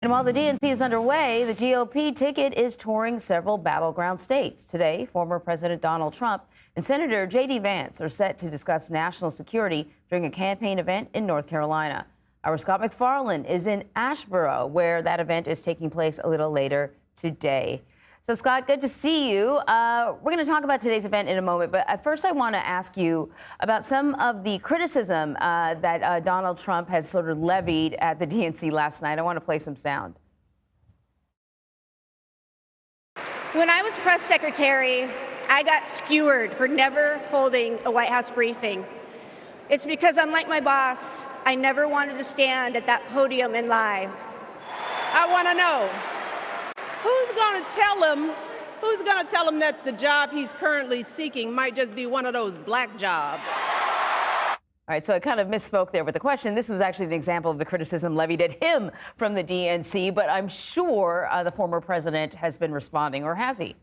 And while the DNC is underway, the GOP ticket is touring several battleground states. Today, former President Donald Trump and Senator JD Vance are set to discuss national security during a campaign event in North Carolina. Our Scott MacFarlane is in Asheboro, where that event is taking place a little later today. So, Scott, good to see you. We're going to talk about today's event in a moment, but first I want to ask you about some of the criticism that Donald Trump has sort of levied at the DNC last night. I want to play some sound. When I was press secretary, I got skewered for never holding a White House briefing. It's because, unlike my boss, I never wanted to stand at that podium and lie. I want to know, who's going to tell him that the job he's currently seeking might just be one of those black jobs? All right, so I kind of misspoke there with the question. This was actually an example of the criticism levied at him from the DNC, but I'm sure the former president has been responding, or has he?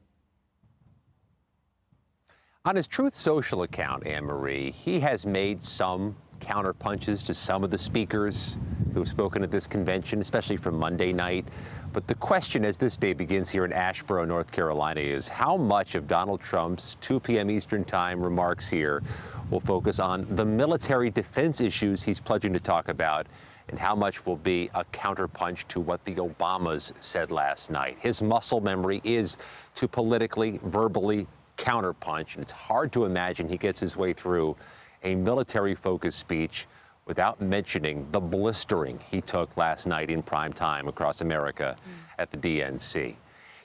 On his Truth Social account, Anne-Marie, he has made some counterpunches to some of the speakers who have spoken at this convention, especially from Monday night. But the question as this day begins here in Asheboro, North Carolina, is how much of Donald Trump's 2 p.m. Eastern Time remarks here will focus on the military defense issues he's pledging to talk about, and how much will be a counterpunch to what the Obamas said last night. His muscle memory is to politically, verbally counterpunch, and it's hard to imagine he gets his way through a military-focused speech without mentioning the blistering he took last night in prime time across America at the DNC.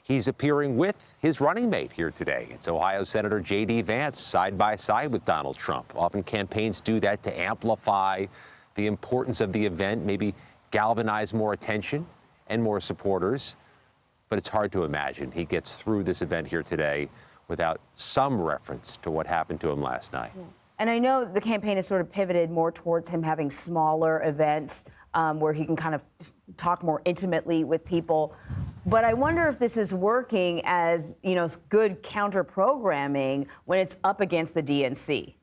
He's appearing with his running mate here today. It's Ohio Senator JD Vance, side by side with Donald Trump. Often campaigns do that to amplify the importance of the event, maybe galvanize more attention and more supporters. But it's hard to imagine he gets through this event here today without some reference to what happened to him last night. Yeah. And I know the campaign has sort of pivoted more towards him having smaller events where he can kind of talk more intimately with people. But I wonder if this is working as, you know, good counter programming when it's up against the DNC.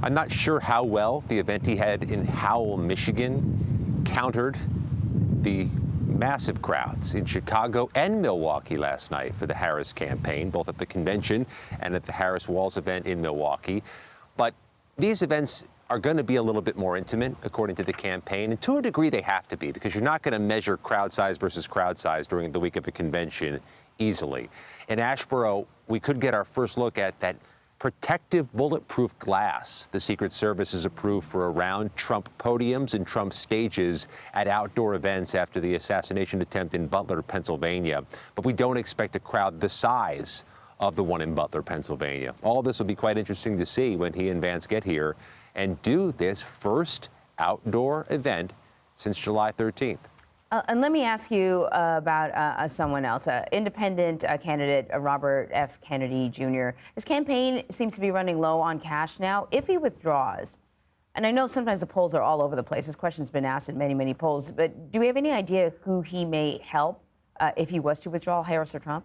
I'm not sure how well the event he had in Howell, Michigan countered the massive crowds in Chicago and Milwaukee last night for the Harris campaign, both at the convention and at the Harris Walls event in Milwaukee. But these events are going to be a little bit more intimate, according to the campaign, and to a degree they have to be, because you're not going to measure crowd size versus crowd size during the week of a convention easily. In Asheboro, we could get our first look at that protective bulletproof glass the Secret Service has approved for around Trump podiums and Trump stages at outdoor events after the assassination attempt in Butler, Pennsylvania. But we don't expect a crowd the size of the one in Butler, Pennsylvania. All this will be quite interesting to see when he and Vance get here and do this first outdoor event since July 13th. And let me ask you about someone else, independent candidate Robert F. Kennedy Jr. His campaign seems to be running low on cash now. If he withdraws, and I know sometimes the polls are all over the place. This question's been asked in many, many polls. But do we have any idea who he may help if he was to withdraw, Harris or Trump?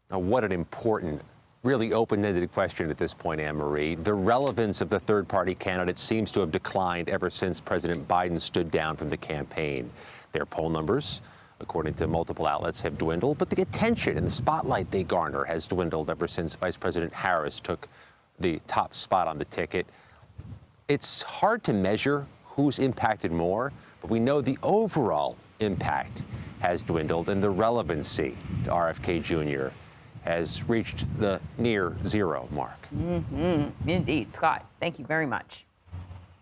What an important, really open-ended question at this point, Anne-Marie. The relevance of the third-party candidate seems to have declined ever since President Biden stood down from the campaign. Their poll numbers, according to multiple outlets, have dwindled, but the attention and the spotlight they garner has dwindled ever since Vice President Harris took the top spot on the ticket. It's hard to measure who's impacted more, but we know the overall impact has dwindled, and the relevancy to RFK Jr. has reached the near zero mark. Indeed. Scott, thank you very much.